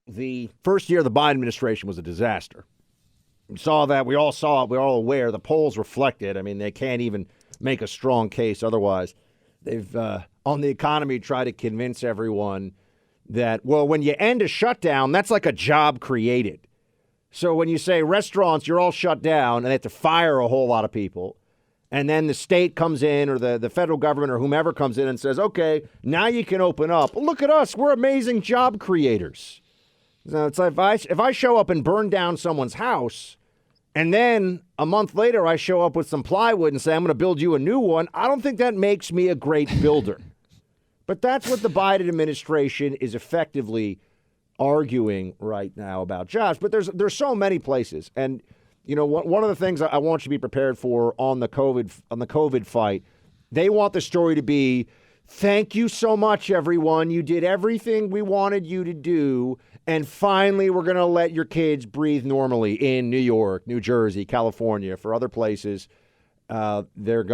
the first year of the Biden administration was a disaster. We saw that. We all saw it. We're all aware. The polls reflected. I mean, they can't even make a strong case otherwise. They've, on the economy, tried to convince everyone that, well, when you end a shutdown, that's like a job created. So when you say restaurants, you're all shut down, and they have to fire a whole lot of people, and then the state comes in or the federal government or whomever comes in and says, okay, now you can open up. Well, look at us. We're amazing job creators. So it's like if I show up and burn down someone's house, and then a month later I show up with some plywood and say I'm going to build you a new one, I don't think that makes me a great builder. But that's what the Biden administration is effectively arguing right now about jobs. But there's so many places, and you know, one of the things I want you to be prepared for on the COVID fight, they want the story to be, thank you so much, everyone. You did everything we wanted you to do. And finally, we're going to let your kids breathe normally in New York, New Jersey, California. For other places, they've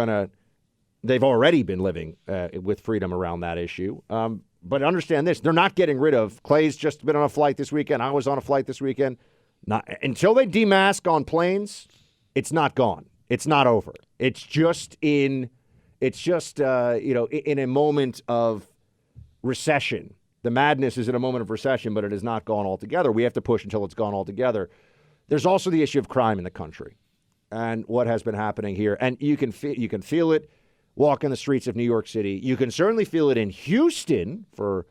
already been living with freedom around that issue. But understand this, they're not getting rid of. Clay's just been on a flight this weekend. I was on a flight this weekend. Not until they demask on planes, it's not gone. It's not over. It's just in a moment of recession. The madness is in a moment of recession, but it is not gone altogether. We have to push until it's gone altogether. There's also the issue of crime in the country and what has been happening here. And you can feel it walking the streets of New York City. You can certainly feel it in Houston for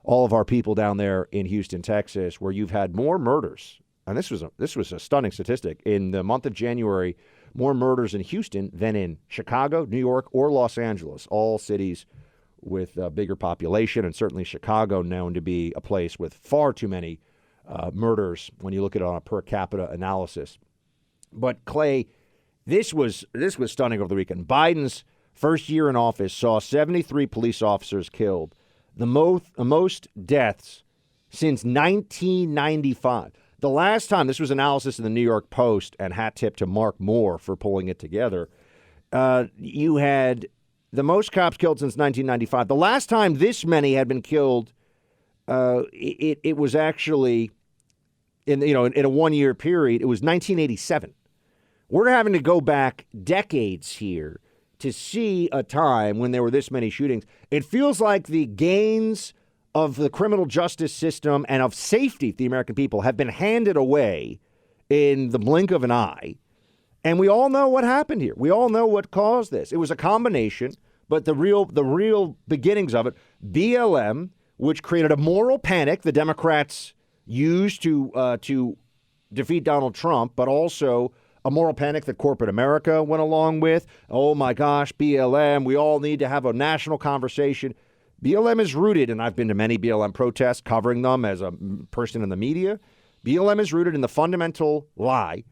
all of our people down there in Houston, Texas, where you've had more murders. And this was a stunning statistic. In the month of January, more murders in Houston than in Chicago, New York, or Los Angeles, all cities with a bigger population, and certainly Chicago known to be a place with far too many murders when you look at it on a per capita analysis. But Clay, this was stunning over the weekend. Biden's first year in office saw 73 police officers killed, the most deaths since 1995. The last time, this was analysis in the New York Post, and hat tip to Mark Moore for pulling it together, you had the most cops killed since 1995. The last time this many had been killed, it was actually, in a one-year period, it was 1987. We're having to go back decades here to see a time when there were this many shootings. It feels like the gains of the criminal justice system and of safety to the American people have been handed away in the blink of an eye. And we all know what happened here. We all know what caused this. It was a combination, but the real beginnings of it, BLM, which created a moral panic the Democrats used to defeat Donald Trump, but also a moral panic that corporate America went along with. Oh my gosh, BLM, we all need to have a national conversation. BLM is rooted, and I've been to many BLM protests covering them as a person in the media. BLM is rooted in the fundamental lie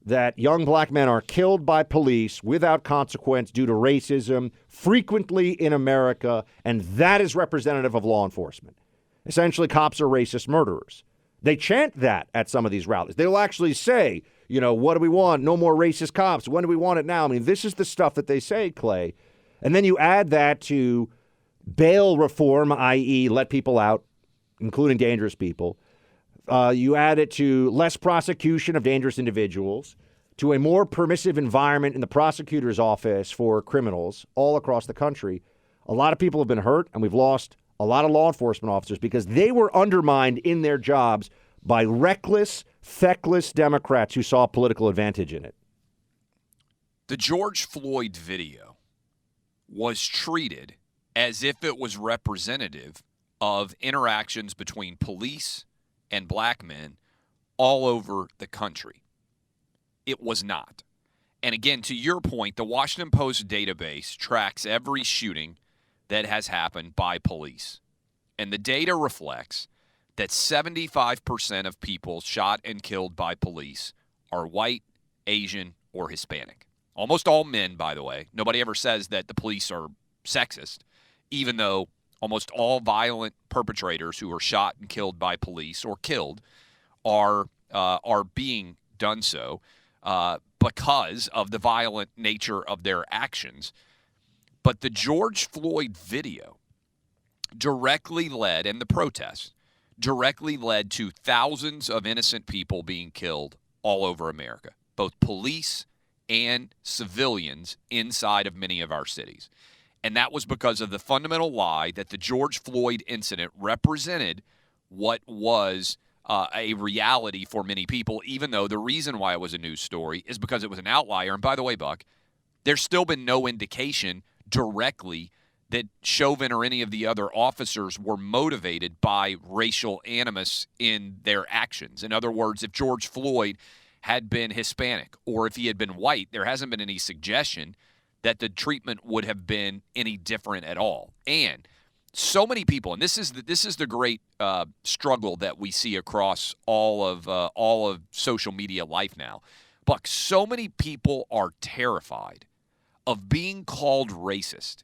that young black men are killed by police without consequence due to racism, frequently in America, and that is representative of law enforcement. Essentially, cops are racist murderers. They chant that at some of these rallies. They'll actually say, what do we want? No more racist cops. When do we want it now? I mean, this is the stuff that they say, Clay. And then you add that to bail reform, i.e. let people out, including dangerous people. You add it to less prosecution of dangerous individuals, to a more permissive environment in the prosecutor's office for criminals all across the country. A lot of people have been hurt, and we've lost a lot of law enforcement officers because they were undermined in their jobs by reckless, feckless Democrats who saw political advantage in it. The George Floyd video was treated as if it was representative of interactions between police and black men all over the country. It was not. And again, to your point, the Washington Post database tracks every shooting that has happened by police. And the data reflects that 75% of people shot and killed by police are white, Asian, or Hispanic. Almost all men, by the way. Nobody ever says that the police are sexist, even though almost all violent perpetrators who are shot and killed by police or killed are being done so because of the violent nature of their actions. But the George Floyd video directly led, and the protests, directly led to thousands of innocent people being killed all over America, both police and civilians inside of many of our cities. And that was because of the fundamental lie that the George Floyd incident represented what was a reality for many people, even though the reason why it was a news story is because it was an outlier. And by the way, Buck, there's still been no indication directly that Chauvin or any of the other officers were motivated by racial animus in their actions. In other words, if George Floyd had been Hispanic or if he had been white, there hasn't been any suggestion that the treatment would have been any different at all. And so many people, and this is the great struggle that we see across all of social media life now. Buck, so many people are terrified of being called racist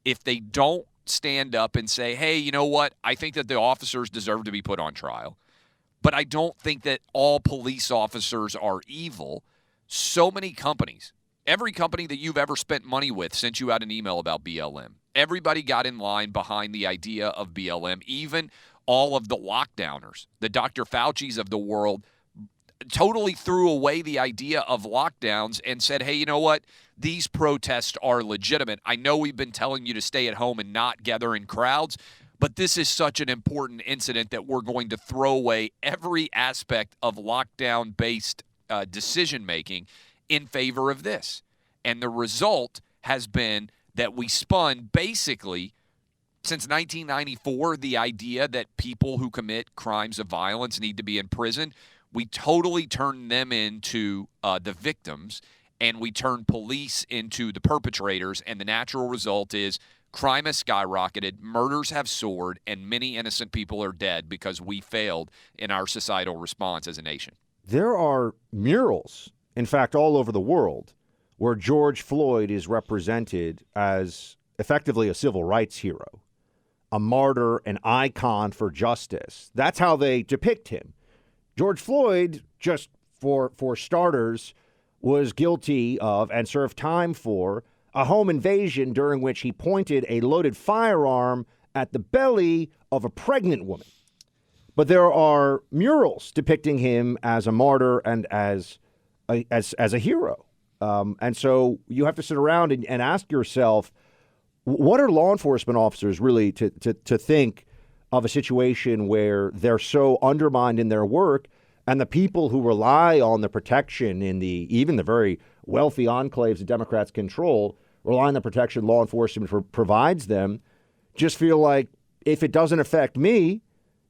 if they don't stand up and say, hey, you know what? I think that the officers deserve to be put on trial, but I don't think that all police officers are evil. So many companies, every company that you've ever spent money with sent you out an email about BLM. Everybody got in line behind the idea of BLM, even all of the lockdowners, the Dr. Fauci's of the world, totally threw away the idea of lockdowns and said, hey, you know what? These protests are legitimate. I know we've been telling you to stay at home and not gather in crowds, but this is such an important incident that we're going to throw away every aspect of lockdown-based decision-making in favor of this. And the result has been that we spun basically since 1994 the idea that people who commit crimes of violence need to be in prison. We totally turned them into the victims, and we turned police into the perpetrators, and the natural result is crime has skyrocketed, murders have soared, and many innocent people are dead because we failed in our societal response as a nation. There are murals, in fact, all over the world, where George Floyd is represented as effectively a civil rights hero, a martyr, an icon for justice. That's how they depict him. George Floyd, just for starters, was guilty of and served time for a home invasion during which he pointed a loaded firearm at the belly of a pregnant woman. But there are murals depicting him as a martyr and as a hero. And so you have to sit around and ask yourself, what are law enforcement officers really to think of a situation where they're so undermined in their work, and the people who rely on the protection in even the very wealthy enclaves that Democrats control, rely on the protection law enforcement provides them, just feel like if it doesn't affect me,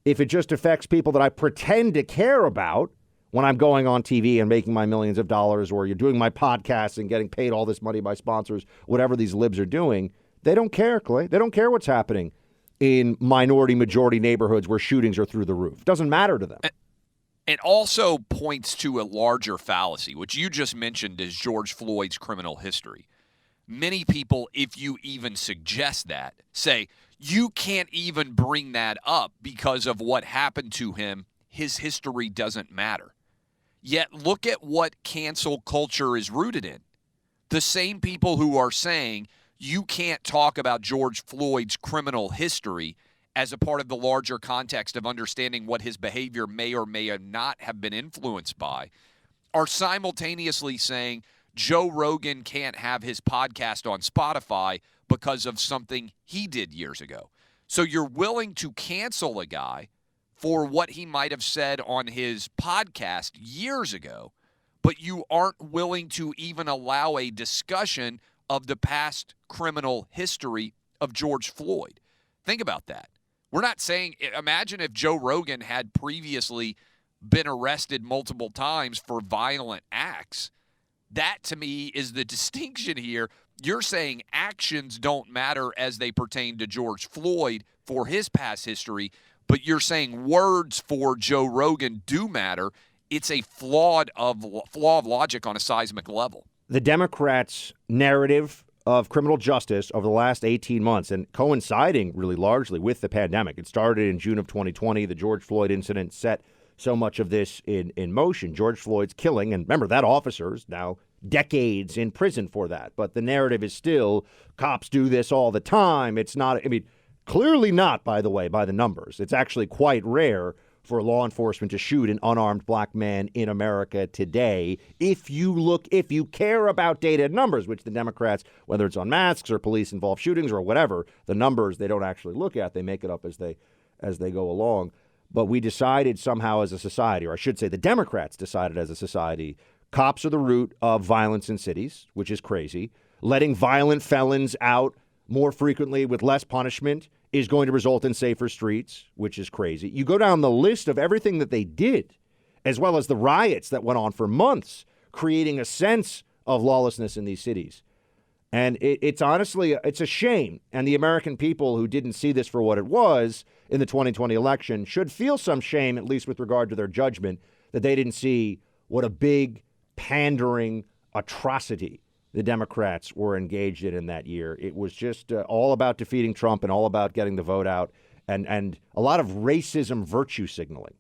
if it just affects people that I pretend to care about when I'm going on TV and making my millions of dollars, or you're doing my podcast and getting paid all this money by sponsors, whatever these libs are doing, they don't care, Clay. They don't care what's happening in minority-majority neighborhoods where shootings are through the roof. It doesn't matter to them. It also points to a larger fallacy, which you just mentioned is George Floyd's criminal history. Many people, if you even suggest that, say, you can't even bring that up because of what happened to him. His history doesn't matter. Yet look at what cancel culture is rooted in. The same people who are saying you can't talk about George Floyd's criminal history as a part of the larger context of understanding what his behavior may or may not have been influenced by are simultaneously saying Joe Rogan can't have his podcast on Spotify because of something he did years ago. So you're willing to cancel a guy for what he might have said on his podcast years ago, but you aren't willing to even allow a discussion of the past criminal history of George Floyd. Think about that. We're not saying, imagine if Joe Rogan had previously been arrested multiple times for violent acts. That, to me, is the distinction here. You're saying actions don't matter as they pertain to George Floyd for his past history, but you're saying words for Joe Rogan do matter. It's a flaw of logic on a seismic level. The Democrats' narrative of criminal justice over the last 18 months, and coinciding really largely with the pandemic. It started in June of 2020. The George Floyd incident set so much of this in motion. George Floyd's killing, and remember, that officer's now decades in prison for that. But the narrative is still, cops do this all the time. It's not, Clearly not, by the way, by the numbers. It's actually quite rare for law enforcement to shoot an unarmed black man in America today. If you care about data and numbers, which the Democrats, whether it's on masks or police-involved shootings or whatever, the numbers they don't actually look at. They make it up as they go along. But we decided somehow as a society, or I should say the Democrats decided as a society, cops are the root of violence in cities, which is crazy. Letting violent felons out more frequently with less punishment is going to result in safer streets, which is crazy. You go down the list of everything that they did, as well as the riots that went on for months, creating a sense of lawlessness in these cities. And it's honestly, it's a shame. And the American people who didn't see this for what it was in the 2020 election should feel some shame, at least with regard to their judgment, that they didn't see what a big pandering atrocity the Democrats were engaged in that year. It was just all about defeating Trump and all about getting the vote out and a lot of racism virtue signaling.